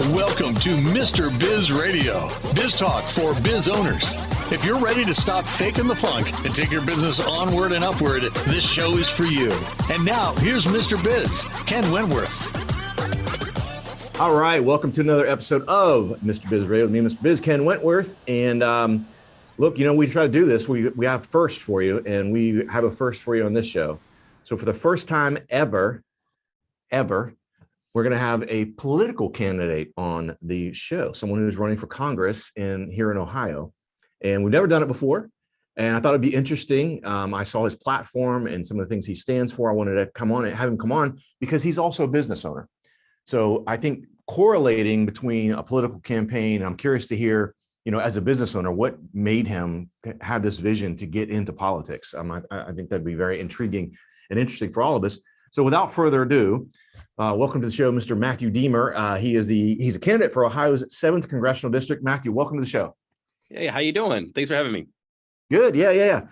Welcome to Mr. Biz Radio, biz talk for biz owners. If you're ready to stop faking the funk and take your business onward and upward, this show is for you. And now, here's Mr. Biz, Ken Wentworth. All right, welcome to another episode of Mr. Biz Radio with me, Mr. Biz, Ken Wentworth. And look, we try to do this. We have a first for you, and we have a first for you on this show. So for the first time ever, we're going to have a political candidate on the show, someone who's running for Congress here in Ohio. And we've never done it before. And I thought it'd be interesting. I saw his platform and some of the things he stands for. I wanted to have him come on because he's also a business owner. So I think correlating between a political campaign, I'm curious to hear, as a business owner, what made him have this vision to get into politics. I think that'd be very intriguing and interesting for all of us. So without further ado, welcome to the show, Mr. Matthew Diemer. He's a candidate for Ohio's 7th Congressional District. Matthew, welcome to the show. Hey, how you doing? Thanks for having me. Good. Yeah.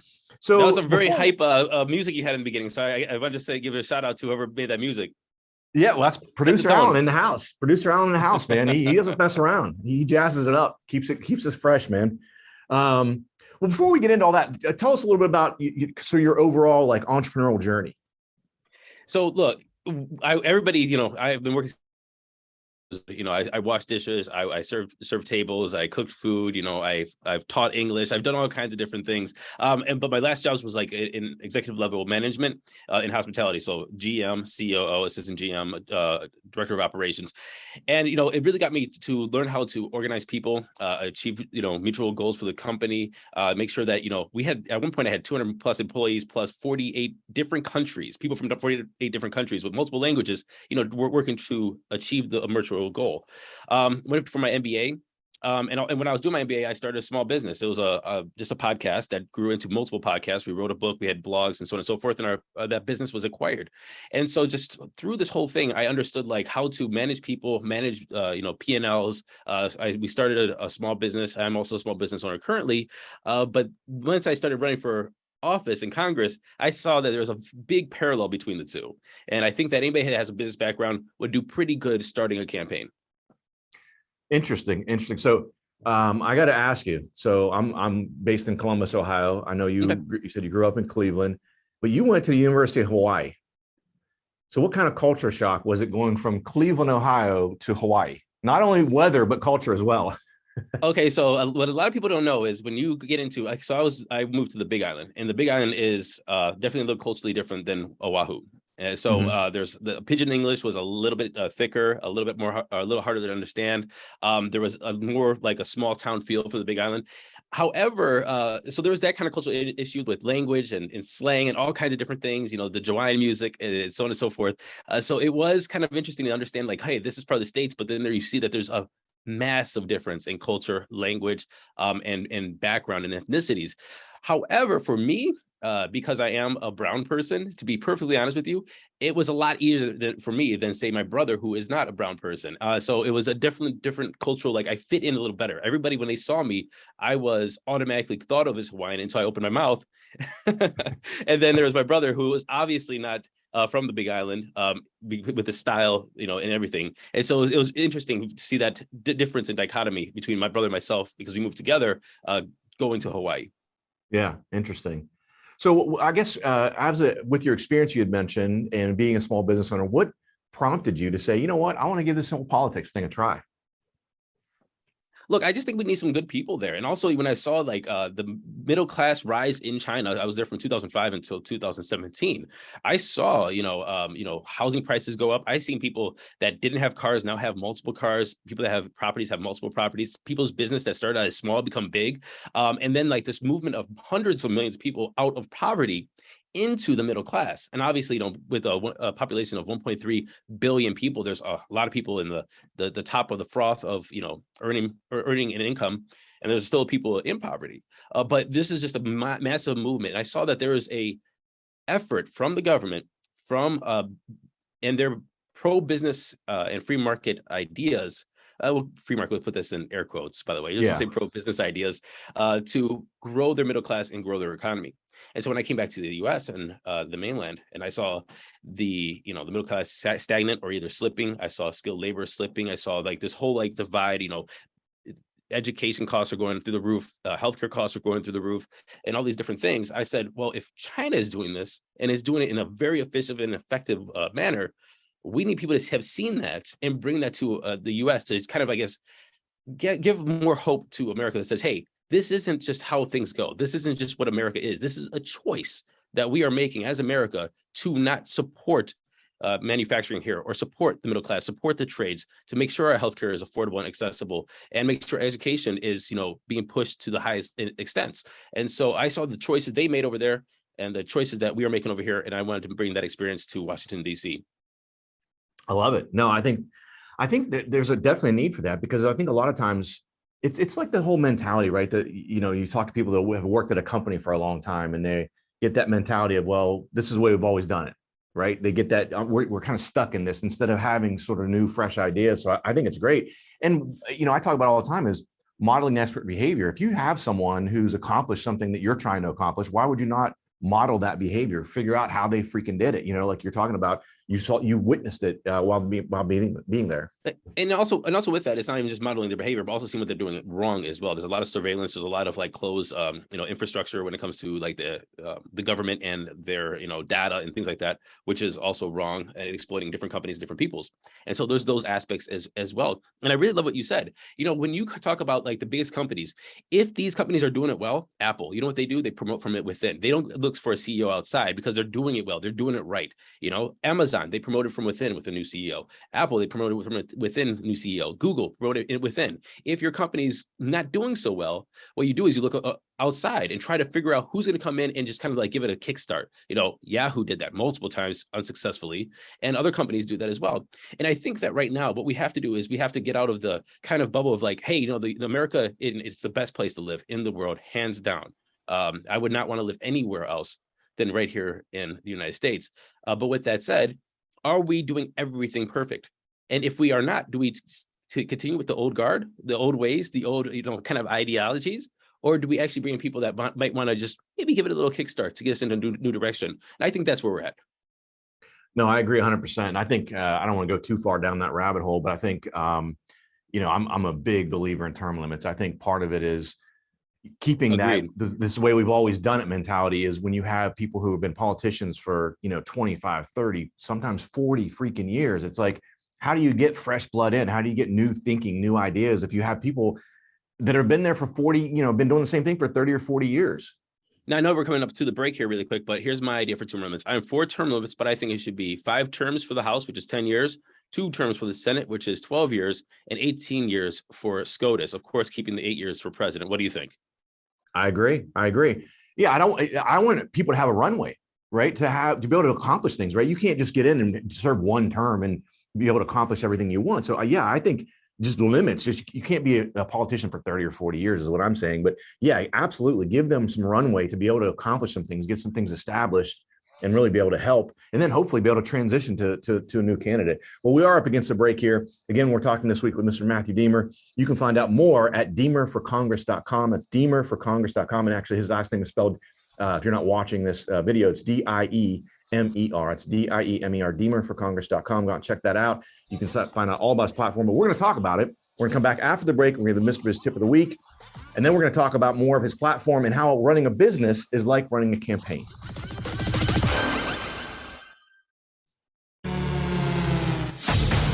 So that was a very hype music you had in the beginning. So I want to just give a shout out to whoever made that music. Yeah, well, that's producer Alan in the house. Producer Alan in the house, man. He doesn't mess around. He jazzes it up, keeps us fresh, man. Well, before we get into all that, tell us a little bit about your overall entrepreneurial journey. So look, everybody, I've been working. I wash dishes, I serve tables, I cooked food, I've taught English, I've done all kinds of different things. But my last jobs was in executive level management in hospitality. So GM, COO, assistant GM, director of operations. And, it really got me to learn how to organize people, achieve, mutual goals for the company, make sure that, we had, at one point I had 200 plus employees plus 48 different countries, people from 48 different countries with multiple languages, working to achieve the mutual goal. Went for my MBA. And when I was doing my MBA, I started a small business. It was just a podcast that grew into multiple podcasts. We wrote a book, we had blogs and so on and so forth. And that business was acquired. And so just through this whole thing, I understood how to manage people, manage, P&Ls. We started a small business. I'm also a small business owner currently. But once I started running for office in Congress, I saw that there was a big parallel between the two. And I think that anybody that has a business background would do pretty good starting a campaign. Interesting. So I got to ask you. So I'm based in Columbus, Ohio. I know you said you grew up in Cleveland, but you went to the University of Hawaii. So what kind of culture shock was it going from Cleveland, Ohio to Hawaii? Not only weather, but culture as well. Okay, so what a lot of people don't know is when you get into, I moved to the Big Island, and the Big Island is definitely a little culturally different than Oahu. So there's the Pidgin English was a little bit thicker, a little bit more, a little harder to understand. There was a more like a small town feel for the Big Island. However, so there was that kind of cultural issue with language and slang and all kinds of different things, the Hawaiian music and so on and so forth. So it was kind of interesting to understand hey, this is part of the States, but then there you see that there's a massive difference in culture, language, and background and ethnicities. However, for me, because I am a brown person, to be perfectly honest with you, it was a lot easier for me than say my brother who is not a brown person. So it was a different cultural, I fit in a little better. Everybody, when they saw me, I was automatically thought of as Hawaiian until I opened my mouth. And then there was my brother who was obviously not from the Big Island, with the style, and everything. And so it was interesting to see that difference in dichotomy between my brother and myself, because we moved together, going to Hawaii. Yeah, interesting. So I guess with your experience you had mentioned and being a small business owner, what prompted you to say, you know what, I want to give this whole politics thing a try? Look, I just think we need some good people there. And also when I saw the middle class rise in China, I was there from 2005 until 2017. I saw, housing prices go up. I seen people that didn't have cars now have multiple cars. People that have properties have multiple properties. People's business that started out as small become big. And then this movement of hundreds of millions of people out of poverty into the middle class. And obviously, with a population of 1.3 billion people, there's a lot of people in the top of the froth of, earning an income. And there's still people in poverty. But this is just a massive movement. And I saw that there is a effort from the government, and their pro-business and free market ideas well, free market, we'll put this in air quotes, by the way, just Yeah. to say pro-business ideas, to grow their middle class and grow their economy. And so when I came back to the US and the mainland, and I saw the middle class stagnant or either slipping, I saw skilled labor slipping, I saw like this whole like divide, education costs are going through the roof, healthcare costs are going through the roof, and all these different things. I said, well, if China is doing this and is doing it in a very efficient and effective manner, we need people to have seen that and bring that to the US to kind of, I guess, give more hope to America that says, hey, this isn't just how things go. This isn't just what America is. This is a choice that we are making as America to not support manufacturing here or support the middle class, support the trades, to make sure our healthcare is affordable and accessible, and make sure education is, being pushed to the highest extents. And so I saw the choices they made over there and the choices that we are making over here, and I wanted to bring that experience to Washington, D.C. I love it. No, I think that there's definitely a need for that, because I think a lot of times it's like the whole mentality, right? That, you talk to people that have worked at a company for a long time and they get that mentality of, well, this is the way we've always done it. Right. They get that we're kind of stuck in this instead of having sort of new, fresh ideas. So I think it's great. And, I talk about all the time is modeling expert behavior. If you have someone who's accomplished something that you're trying to accomplish, why would you not model that behavior, figure out how they freaking did it? Like you're talking about, you witnessed it while being there. And also with that, it's not even just modeling their behavior, but also seeing what they're doing wrong as well. There's a lot of surveillance. There's a lot of like closed, infrastructure when it comes to like the government and their, data and things like that, which is also wrong and exploiting different companies, different peoples. And so there's those aspects as well. And I really love what you said. When you talk about like the biggest companies, if these companies are doing it well, Apple, you know what they do? They promote from it within. They don't look for a CEO outside because they're doing it well. They're doing it right. Amazon, they promoted from within with a new CEO. Apple, they promoted from within new CEO. Google promoted it within. If your company's not doing so well, what you do is you look outside and try to figure out who's going to come in and just kind of like give it a kickstart. Yahoo did that multiple times unsuccessfully, and other companies do that as well. And I think that right now, what we have to do is we have to get out of the kind of bubble of like, hey, the America, it's the best place to live in the world, hands down. I would not want to live anywhere else than right here in the United States. But with that said, are we doing everything perfect? And if we are not, do we continue with the old guard, the old ways, the old, kind of ideologies? Or do we actually bring in people that might want to just maybe give it a little kickstart to get us into a new direction? And I think that's where we're at. No, I agree 100%. I think I don't want to go too far down that rabbit hole, but I think, I'm a big believer in term limits. I think part of it is keeping Agreed. this way we've always done it mentality is when you have people who have been politicians for 25, 30, sometimes 40 freaking years. It's like, how do you get fresh blood in? How do you get new thinking, new ideas if you have people that have been there for 40, been doing the same thing for 30 or 40 years? Now, I know we're coming up to the break here really quick, but here's my idea for term limits. I'm for term limits, but I think it should be 5 terms for the House, which is 10 years, 2 terms for the Senate, which is 12 years, and 18 years for SCOTUS, of course, keeping the 8 years for president. What do you think? I agree. Yeah, I want people to have a runway, right? To be able to accomplish things, right? You can't just get in and serve one term and be able to accomplish everything you want. So yeah, I think just limits, you can't be a politician for 30 or 40 years is what I'm saying. But yeah, absolutely. Give them some runway to be able to accomplish some things, get some things established, and really be able to help, and then hopefully be able to transition to a new candidate. Well, we are up against the break here. Again, we're talking this week with Mr. Matthew Diemer. You can find out more at diemerforcongress.com. That's diemerforcongress.com. And actually his last name is spelled, if you're not watching this video, it's D-I-E-M-E-R. It's D-I-E-M-E-R, diemerforcongress.com. Go out and check that out. You can find out all about his platform, but we're going to talk about it. We're going to come back after the break. We're going to do the Mr. Biz tip of the week. And then we're going to talk about more of his platform and how running a business is like running a campaign.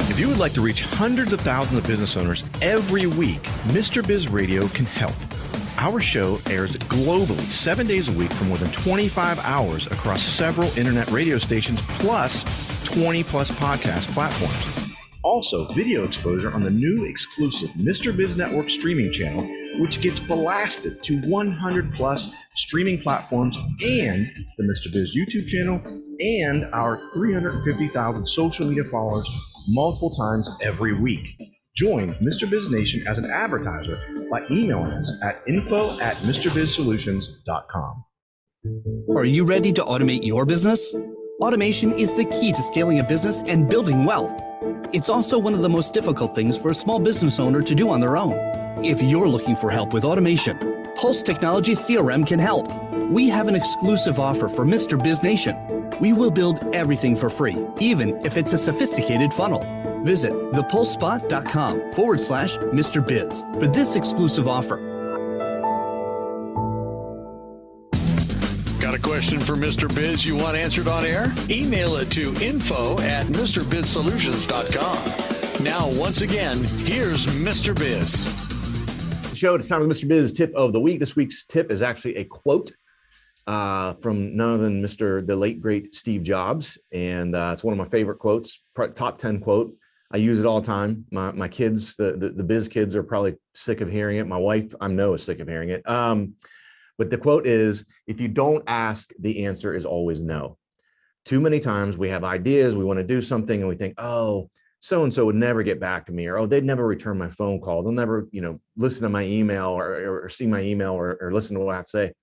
If you would like to reach hundreds of thousands of business owners every week, Mr. Biz Radio can help. Our show airs globally 7 days a week for more than 25 hours across several internet radio stations, plus 20 plus podcast platforms. Also, video exposure on the new exclusive Mr. Biz Network streaming channel, which gets blasted to 100 plus streaming platforms, and the Mr. Biz YouTube channel, and our 350,000 social media followers multiple times every week. Join Mr. Biz Nation as an advertiser by emailing us at info@mrbizsolutions.com. Are you ready to automate your business? Automation is the key to scaling a business and building wealth. It's also one of the most difficult things for a small business owner to do on their own. If you're looking for help with automation, Pulse Technology CRM can help. We have an exclusive offer for Mr. Biz Nation. We will build everything for free, even if it's a sophisticated funnel. Visit thepulsespot.com/Mr. Biz for this exclusive offer. Got a question for Mr. Biz you want answered on air? Email it to info@MrBizSolutions.com. Now, once again, here's Mr. Biz. Show, it's time for Mr. Biz tip of the week. This week's tip is actually a quote from none other than the late, great Steve Jobs. And it's one of my favorite quotes, top 10 quote. I use it all the time. My kids, the Biz kids are probably sick of hearing it. My wife, I know, is sick of hearing it. But the quote is, if you don't ask, the answer is always no. Too many times we have ideas, we want to do something and we think, oh, so-and-so would never get back to me, or, oh, they'd never return my phone call. They'll never, listen to my email or see my email or listen to what I have to say.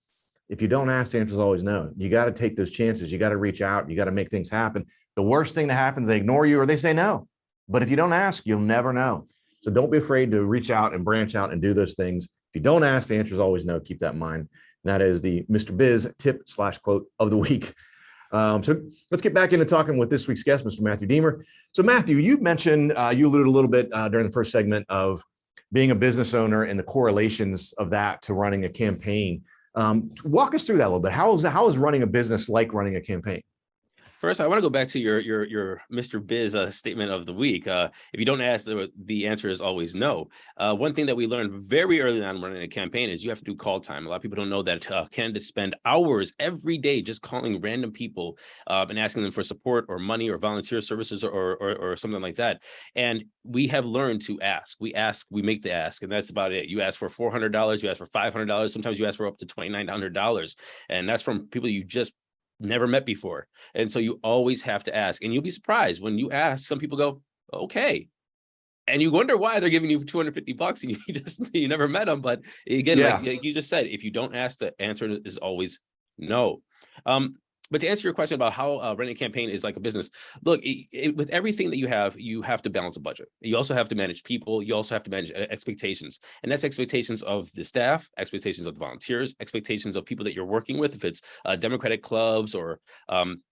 If you don't ask, the answer is always no. You got to take those chances. You got to reach out. You got to make things happen. The worst thing that happens, they ignore you or they say no. But if you don't ask, you'll never know. So don't be afraid to reach out and branch out and do those things. If you don't ask, the answer is always no. Keep that in mind. And that is the Mr. Biz tip/quote of the week. So let's get back into talking with this week's guest, Mr. Matthew Diemer. So Matthew, you mentioned, you alluded a little bit during the first segment of being a business owner and the correlations of that to running a campaign. Walk us through that a little bit. How is running a business like running a campaign? First, I want to go back to your Mr. Biz statement of the week. If you don't ask, the answer is always no. One thing that we learned very early on running a campaign is you have to do call time. A lot of people don't know that candidates spend hours every day just calling random people and asking them for support or money or volunteer services or something like that. And we have learned to ask. We ask, we make the ask, and that's about it. You ask for $400, you ask for $500, sometimes you ask for up to $2,900, and that's from people you just never met before. And so you always have to ask, and you'll be surprised when you ask. Some people go, okay. And you wonder why they're giving you $250 and you never met them. But again, like you just said, if you don't ask, the answer is always no. But to answer your question about how running a campaign is like a business, look, with everything that you have to balance a budget. You also have to manage people. You also have to manage expectations. And that's expectations of the staff, expectations of the volunteers, expectations of people that you're working with, if it's Democratic clubs or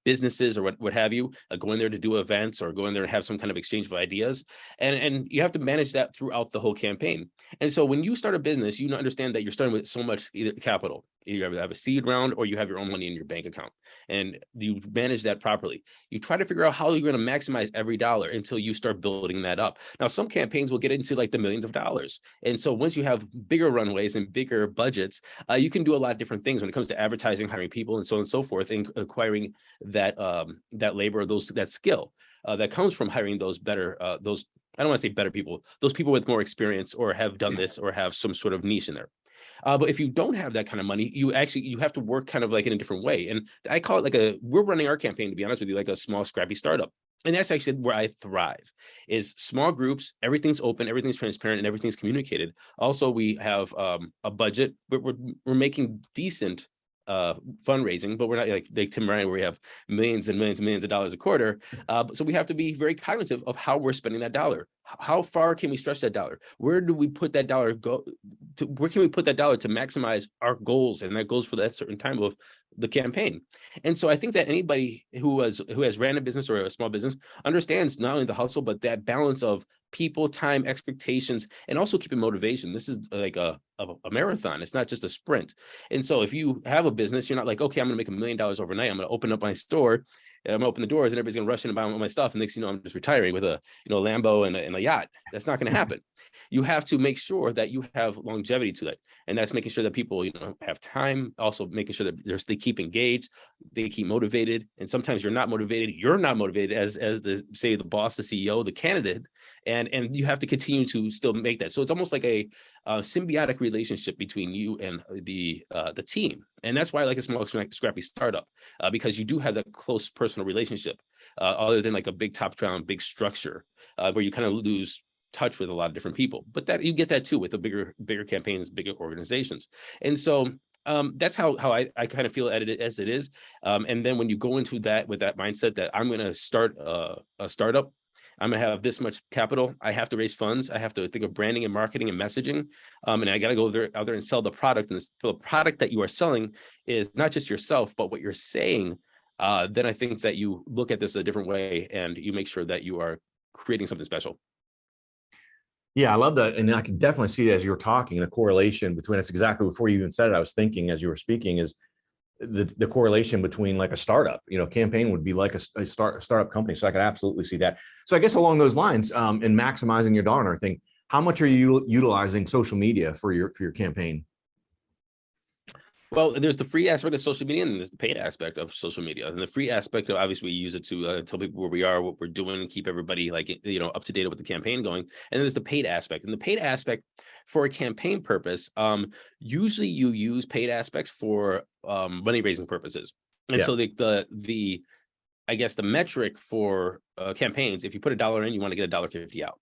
businesses or what have you, going there to do events or going there to have some kind of exchange of ideas. And you have to manage that throughout the whole campaign. And so when you start a business, you understand that you're starting with so much either capital. You have a seed round or you have your own money in your bank account, and you manage that properly. You try to figure out how you're going to maximize every dollar until you start building that up. Now, some campaigns will get into like the millions of dollars. And so once you have bigger runways and bigger budgets, you can do a lot of different things when it comes to advertising, hiring people, and so on and so forth, and acquiring that labor, that skill that comes from hiring those better, I don't want to say better people, those people with more experience or have done this or have some sort of niche in there. But if you don't have that kind of money, you have to work kind of like in a different way. And I call it we're running our campaign, to be honest with you, like a small, scrappy startup. And that's actually where I thrive, is small groups, everything's open, everything's transparent, and everything's communicated. Also, we have a budget, but we're making decent fundraising, but we're not like Tim Ryan, where we have millions and millions and millions of dollars a quarter. So we have to be very cognitive of how we're spending that dollar. How far can we stretch that dollar? Where do we put that dollar where can we put that dollar to maximize our goals? And that goes for that certain time of the campaign. And so I think that anybody who has ran a business or a small business understands not only the hustle, but that balance of people, time, expectations, and also keeping motivation. This is like a marathon. It's not just a sprint. And so if you have a business, you're not like, okay, I'm going to make $1 million overnight. I'm going to open up my store. I'm going to open the doors and everybody's going to rush in and buy all my stuff. And next thing you know, I'm just retiring with a Lambo and a yacht. That's not going to happen. You have to make sure that you have longevity to that. And that's making sure that people, have time, also making sure that they keep engaged, they keep motivated. And sometimes you're not motivated as the boss, the CEO, the candidate. And you have to continue to still make that. So it's almost like a symbiotic relationship between you and the team. And that's why I like a small, scrappy startup, because you do have that close personal relationship, other than like a big top-down, big structure, where you kind of lose touch with a lot of different people. But that you get that too with the bigger campaigns, bigger organizations. And so that's how I kind of feel at it as it is. And then when you go into that with that mindset that I'm going to start a startup, I'm going to have this much capital. I have to raise funds. I have to think of branding and marketing and messaging. And I got to go out there and sell the product. And the product that you are selling is not just yourself, but what you're saying. Then I think that you look at this a different way and you make sure that you are creating something special. Yeah, I love that. And I can definitely see that as you were talking, the correlation between us. Exactly before you even said it, I was thinking as you were speaking is the correlation between like a startup, Campaign would be like a startup company. So I could absolutely see that. So I guess along those lines, in maximizing your dollar and everything, how much are you utilizing social media for your campaign? Well, there's the free aspect of social media and there's the paid aspect of social media. And the free aspect, obviously, we use it to tell people where we are, what we're doing, and keep everybody up to date with the campaign going. And then there's the paid aspect. And the paid aspect for a campaign purpose, usually you use paid aspects for money raising purposes. And so the I guess the metric for campaigns, if you put $1 in, you want to get $1.50 out.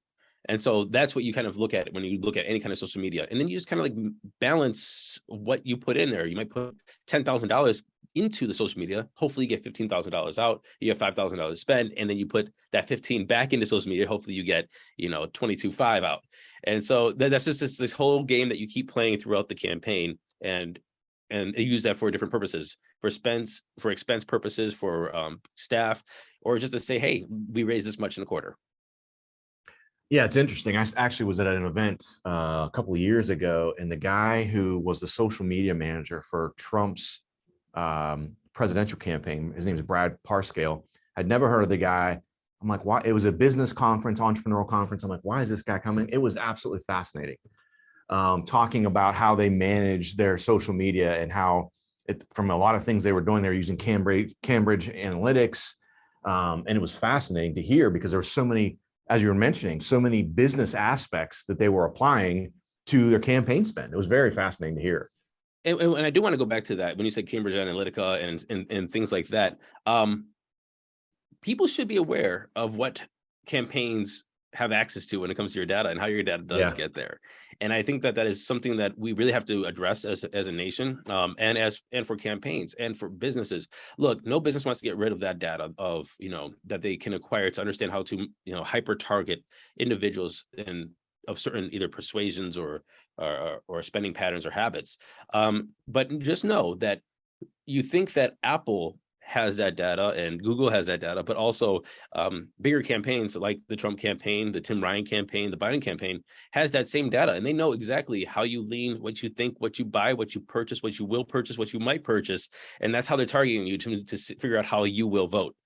And so that's what you kind of look at when you look at any kind of social media. And then you just kind of like balance what you put in there. You might put $10,000 into the social media. Hopefully you get $15,000 out. You have $5,000 to spend. And then you put that 15 back into social media. Hopefully you get, 22.5 out. And so that's just this whole game that you keep playing throughout the campaign and use that for different purposes, for expense purposes, for staff, or just to say, hey, we raised this much in a quarter. Yeah, it's interesting. I actually was at an event a couple of years ago, and the guy who was the social media manager for Trump's presidential campaign, his name is Brad Parscale. I'd never heard of the guy. I'm like, why? It was a business conference, entrepreneurial conference. I'm like, why is this guy coming? It was absolutely fascinating. Talking about how they manage their social media and how it's from a lot of things they were doing. They were using Cambridge Analytics. And it was fascinating to hear because there were so many, as you were mentioning, so many business aspects that they were applying to their campaign spend. It was very fascinating to hear. And I do want to go back to that when you said Cambridge Analytica and things like that. People should be aware of what campaigns have access to when it comes to your data and how your data does get there. And I think that is something that we really have to address as a nation, and for campaigns and for businesses. Look, no business wants to get rid of that data of, that they can acquire to understand how to, hyper target individuals of certain either persuasions or spending patterns or habits. But just know that you think that Apple has that data and Google has that data, but also bigger campaigns like the Trump campaign, the Tim Ryan campaign, the Biden campaign has that same data, and they know exactly how you lean, what you think, what you buy, what you purchase, what you will purchase, what you might purchase, and that's how they're targeting you to figure out how you will vote.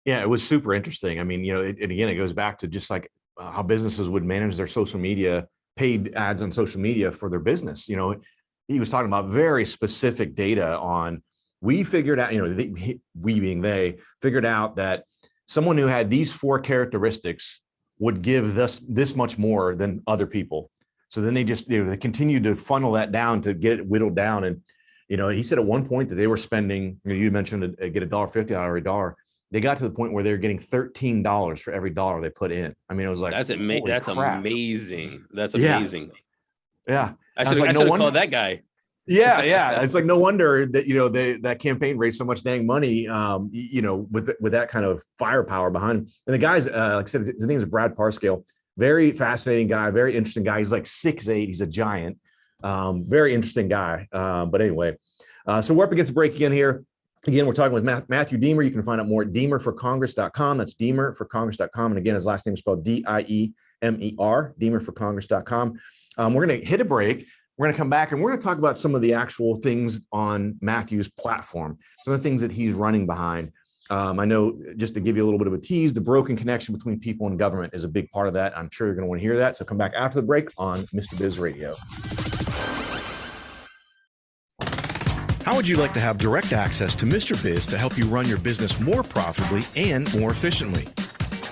Yeah, it was super interesting. I mean, and again, it goes back to just like how businesses would manage their social media, paid ads on social media for their business. He was talking about very specific data on. We figured out, we being they, figured out that someone who had these 4 characteristics would give this much more than other people. So then they continued to funnel that down to get it whittled down. And, he said at one point that they were spending, you mentioned get $1.50 out of every dollar. They got to the point where they were getting $13 for every dollar they put in. I mean, it was like, that's amazing. That's amazing. Yeah. I should have called that guy. Yeah. It's like no wonder that that campaign raised so much dang money, with that kind of firepower behind him. And the guy's, like I said, his name is Brad Parscale. Very fascinating guy, very interesting guy. He's like 6'8", he's a giant. Very interesting guy. But anyway, so we're up against the break again here. Again, we're talking with Matthew Diemer. You can find out more at DiemerForCongress.com. That's DiemerForCongress.com. And again, his last name is spelled Diemer, DiemerForCongress.com. We're going to hit a break. We're going to come back and we're going to talk about some of the actual things on Matthew's platform, some of the things that he's running behind. I know, just to give you a little bit of a tease, the broken connection between people and government is a big part of that. I'm sure you're going to want to hear that. So come back after the break on Mr. Biz Radio. How would you like to have direct access to Mr. Biz to help you run your business more profitably and more efficiently?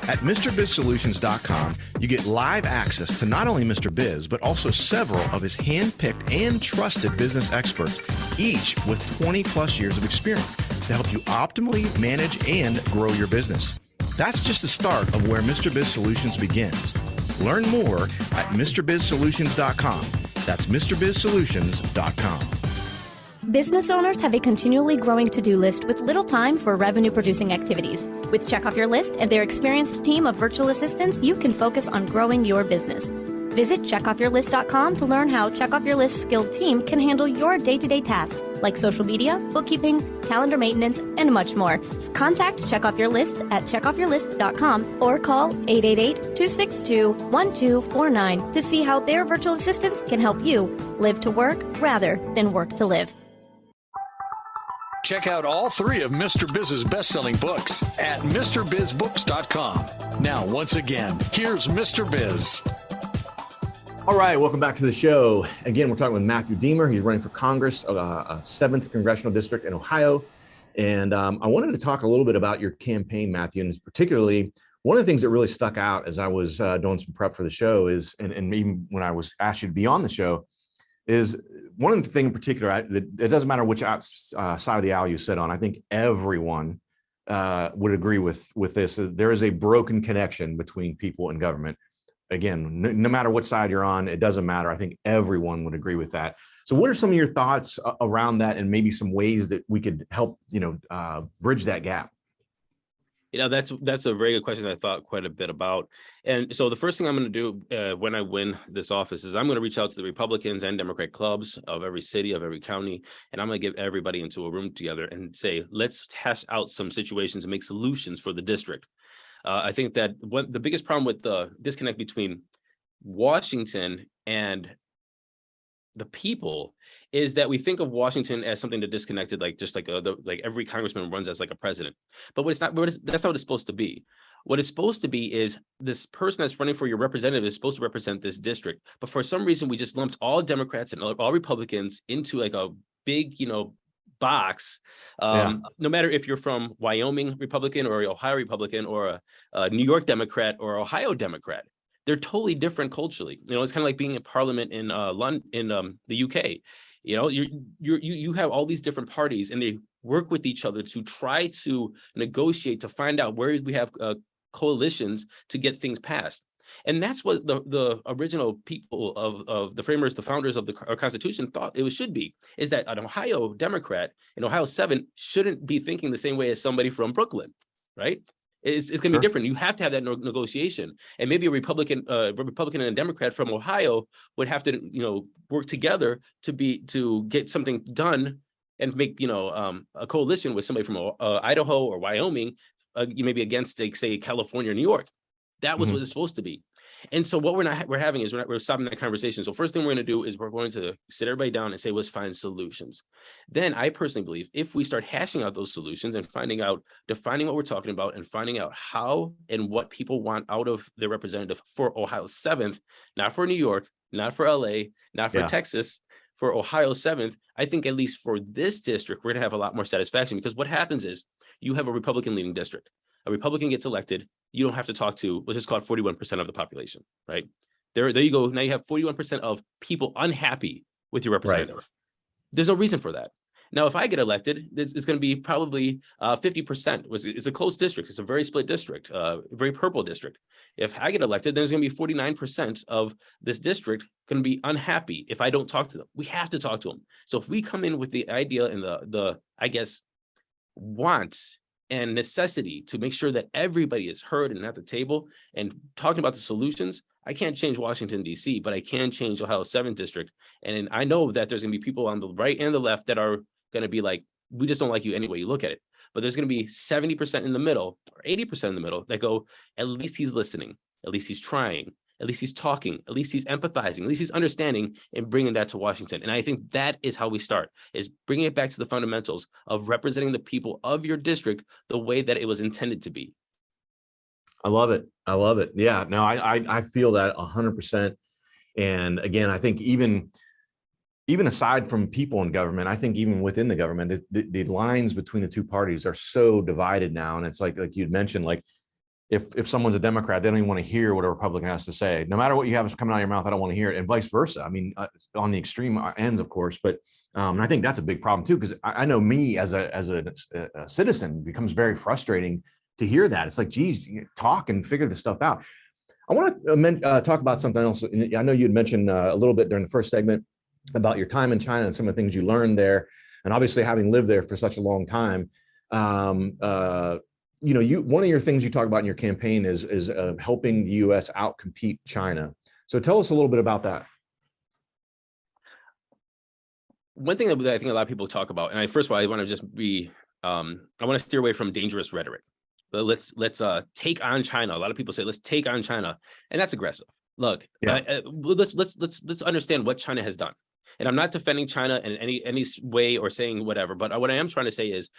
At MrBizSolutions.com, you get live access to not only Mr. Biz, but also several of his hand-picked and trusted business experts, each with 20 plus years of experience to help you optimally manage and grow your business. That's just the start of where Mr. Biz Solutions begins. Learn more at MrBizSolutions.com. That's MrBizSolutions.com. Business owners have a continually growing to-do list with little time for revenue-producing activities. With Check Off Your List and their experienced team of virtual assistants, you can focus on growing your business. Visit checkoffyourlist.com to learn how Check Off Your List's skilled team can handle your day-to-day tasks like social media, bookkeeping, calendar maintenance, and much more. Contact Check Off Your List at checkoffyourlist.com or call 888-262-1249 to see how their virtual assistants can help you live to work rather than work to live. Check out all three of Mr. Biz's best-selling books at MrBizBooks.com. Now, once again, here's Mr. Biz. All right, welcome back to the show. Again, we're talking with Matthew Diemer. He's running for Congress, 7th Congressional District in Ohio. And I wanted to talk a little bit about your campaign, Matthew, and particularly one of the things that really stuck out as I was doing some prep for the show is, and even when I was asked you to be on the show, is one of the things in particular, that it doesn't matter which side of the aisle you sit on. I think everyone would agree with this. There is a broken connection between people and government. Again, no matter what side you're on, it doesn't matter. I think everyone would agree with that. So what are some of your thoughts around that and maybe some ways that we could help, bridge that gap? That's a very good question that I thought quite a bit about. And so the first thing I'm going to do when I win this office is I'm going to reach out to the Republicans and Democrat clubs of every city, of every county, and I'm going to get everybody into a room together and say, let's hash out some situations and make solutions for the district. I think that the biggest problem with the disconnect between Washington and the people is that we think of Washington as something that disconnected, like just like every congressman runs as like a president. But that's not what it's supposed to be. What it's supposed to be is this person that's running for your representative is supposed to represent this district. But for some reason, we just lumped all Democrats and all Republicans into like a big, box. No matter if you're from Wyoming Republican or Ohio Republican or a New York Democrat or Ohio Democrat, they're totally different culturally. It's kind of like being in Parliament in London, in the UK. You have all these different parties, and they work with each other to try to negotiate to find out where we have coalitions to get things passed. And that's what the original people of the framers, the founders of our Constitution thought it should be, is that an Ohio Democrat in Ohio 7 shouldn't be thinking the same way as somebody from Brooklyn, right? It's going to be different. You have to have that negotiation, and maybe a Republican and a Democrat from Ohio would have to, work together to get something done and make, a coalition with somebody from Idaho or Wyoming, maybe against, like, say, California or New York. That was what it's supposed to be. And so what we're having is we're stopping that conversation. So first thing we're going to do is we're going to sit everybody down and say, let's find solutions. Then I personally believe if we start hashing out those solutions and defining what we're talking about and finding out how and what people want out of their representative for Ohio 7th, not for New York, not for LA, not for Texas, for Ohio 7th, I think at least for this district, we're going to have a lot more satisfaction, because what happens is you have a Republican leading district. A Republican gets elected, you don't have to talk to, let's just call it 41% of the population, right? There you go. Now you have 41% of people unhappy with your representative. Right. There's no reason for that. Now, if I get elected, it's going to be probably 50%. It's a close district. It's a very split district, very purple district. If I get elected, then there's going to be 49% of this district going to be unhappy if I don't talk to them. We have to talk to them. So if we come in with the idea and the I guess, wants and necessity to make sure that everybody is heard and at the table and talking about the solutions, I can't change Washington, D.C., but I can change Ohio 7th District. And I know that there's going to be people on the right and the left that are going to be like, we just don't like you any way you look at it. But there's going to be 70% in the middle or 80% in the middle that go, at least he's listening, at least he's trying, at least he's talking, at least he's empathizing, at least he's understanding, and bringing that to Washington. And I think that is how we start, is bringing it back to the fundamentals of representing the people of your district the way that it was intended to be. I love it. I love it. Yeah, no, I feel that 100%. And again, I think even aside from people in government, I think even within the government, the lines between the two parties are so divided now. And it's like you'd mentioned, like, if someone's a Democrat, they don't even want to hear what a Republican has to say. No matter what you have coming out of your mouth, I don't want to hear it, and vice versa. I mean, on the extreme ends, of course, but and I think that's a big problem too, because I know me as a citizen, becomes very frustrating to hear that. It's like, geez, talk and figure this stuff out. I want to talk about something else. I know you had mentioned a little bit during the first segment about your time in China and some of the things you learned there. And obviously, having lived there for such a long time, one of your things you talk about in your campaign is helping the U.S. outcompete China. So tell us a little bit about that. One thing that I think a lot of people talk about, and first of all, I want to just I want to steer away from dangerous rhetoric. Let's take on China. A lot of people say, let's take on China, and that's aggressive. Look, let's understand what China has done. And I'm not defending China in any way or saying whatever, but what I am trying to say is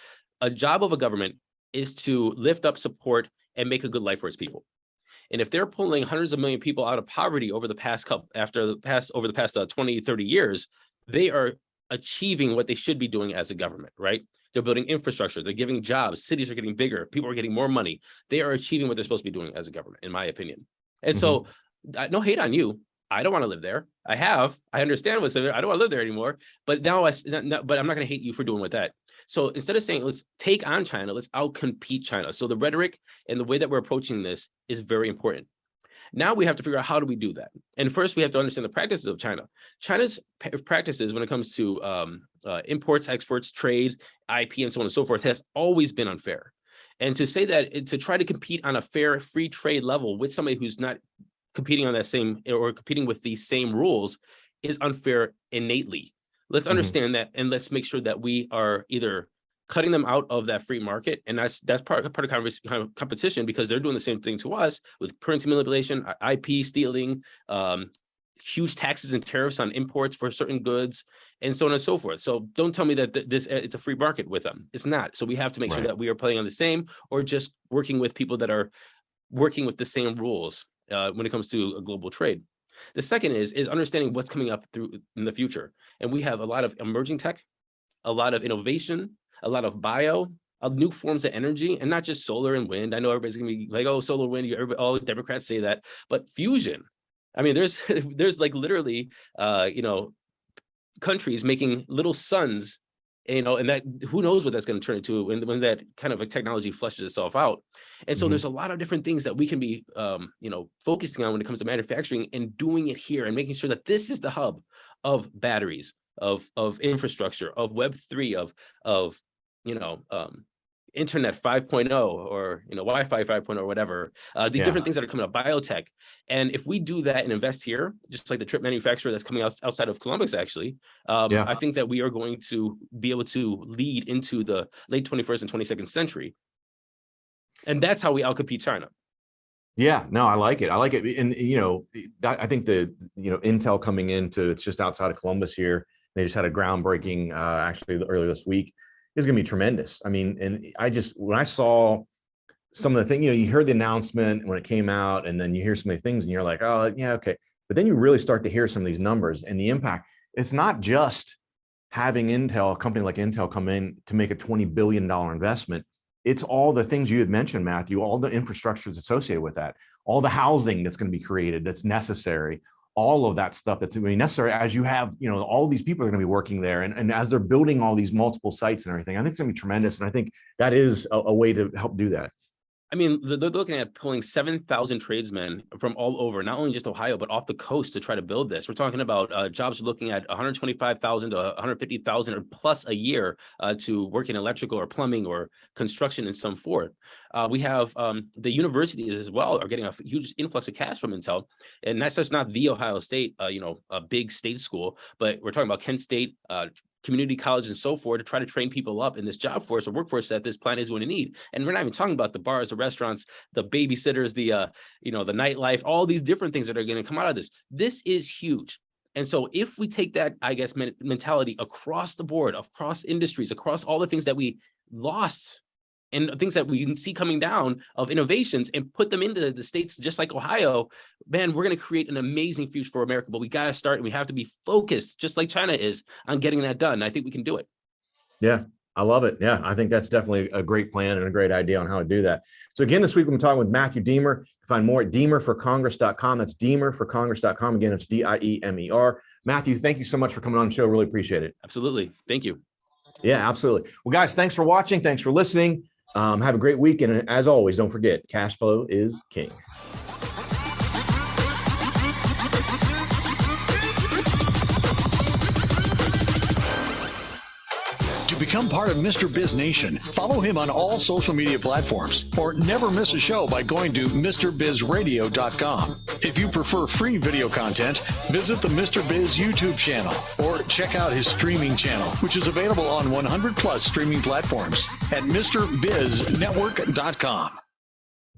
a job of a government is to lift up, support, and make a good life for its people. And if they're pulling hundreds of million people out of poverty over the past 20, 30 years, they are achieving what they should be doing as a government, right? They're building infrastructure, they're giving jobs, cities are getting bigger, people are getting more money. They are achieving what they're supposed to be doing as a government, in my opinion. And so, no hate on you. I don't want to live there. I understand what's there. I don't want to live there anymore. But now, but I'm not going to hate you for doing with that. So instead of saying, let's take on China, let's outcompete China. So the rhetoric and the way that we're approaching this is very important. Now we have to figure out, how do we do that? And first, we have to understand the practices of China. China's practices when it comes to imports, exports, trade, IP, and so on and so forth has always been unfair. And to say that, to try to compete on a fair, free trade level with somebody who's not competing on that same or competing with the same rules is unfair innately. Let's understand that, and let's make sure that we are either cutting them out of that free market, and that's part of competition, because they're doing the same thing to us with currency manipulation, IP stealing, huge taxes and tariffs on imports for certain goods, and so on and so forth. So don't tell me that it's a free market with them. It's not. So we have to make sure that we are playing on the same, or just working with people that are working with the same rules when it comes to a global trade. The second is understanding what's coming up in the future. And we have a lot of emerging tech, a lot of innovation, a lot of new forms of energy, and not just solar and wind. I know everybody's gonna be like, oh, solar, wind, all Democrats say that, but fusion. I mean, there's like literally, countries making little suns, and that, who knows what that's going to turn into when that kind of a technology flushes itself out. And so there's a lot of different things that we can be, focusing on when it comes to manufacturing and doing it here, and making sure that this is the hub of batteries, of infrastructure, of Web3, of Internet 5.0, or Wi-Fi 5.0, or whatever. These different things that are coming up, biotech. And if we do that and invest here, just like the chip manufacturer that's coming outside of Columbus, actually, I think that we are going to be able to lead into the late 21st and 22nd century. And that's how we outcompete China. Yeah, no, I like it. And, I think Intel coming into, it's just outside of Columbus here. They just had a groundbreaking, actually earlier this week. Is going to be tremendous. I mean, and when I saw some of the things, you heard the announcement when it came out, and then you hear some of the things and you're like, oh yeah, okay. But then you really start to hear some of these numbers and the impact. It's not just having a company like Intel come in to make a $20 billion investment. It's all the things you had mentioned, Matthew, all the infrastructures associated with that, all the housing that's going to be created that's necessary, all of that stuff that's going to be necessary as you have, all these people are going to be working there. And as they're building all these multiple sites and everything, I think it's going to be tremendous. And I think that is a way to help do that. I mean, they're looking at pulling 7,000 tradesmen from all over, not only just Ohio, but off the coast to try to build this. We're talking about jobs looking at 125,000 to 150,000 or plus a year to work in electrical or plumbing or construction in some form. We have the universities as well are getting a huge influx of cash from Intel. And that's just not the Ohio State, a big state school, but we're talking about Kent State, community college, and so forth, to try to train people up in this job force or workforce that this plant is going to need. And we're not even talking about the bars, the restaurants, the babysitters, the nightlife, all these different things that are going to come out of this. This is huge. And so if we take that, I guess, mentality across the board, across industries, across all the things that we lost and things that we can see coming down of innovations, and put them into the states just like Ohio, man, we're going to create an amazing future for America. But we got to start, and we have to be focused, just like China is, on getting that done. I think we can do it. Yeah, I love it. Yeah, I think that's definitely a great plan and a great idea on how to do that. So again, this week we're talking with Matthew Diemer. Find more at diemerforcongress.com. That's diemerforcongress.com. Again, it's DIEMER. Matthew, thank you so much for coming on the show. Really appreciate it. Absolutely. Thank you. Yeah, absolutely. Well, guys, thanks for watching. Thanks for listening. Have a great week. And as always, don't forget, cash flow is king. become part of Mr. Biz Nation. Follow him on all social media platforms or never miss a show by going to MrBizRadio.com. If you prefer free video content, visit the Mr. Biz YouTube channel or check out his streaming channel, which is available on 100 plus streaming platforms at MrBizNetwork.com.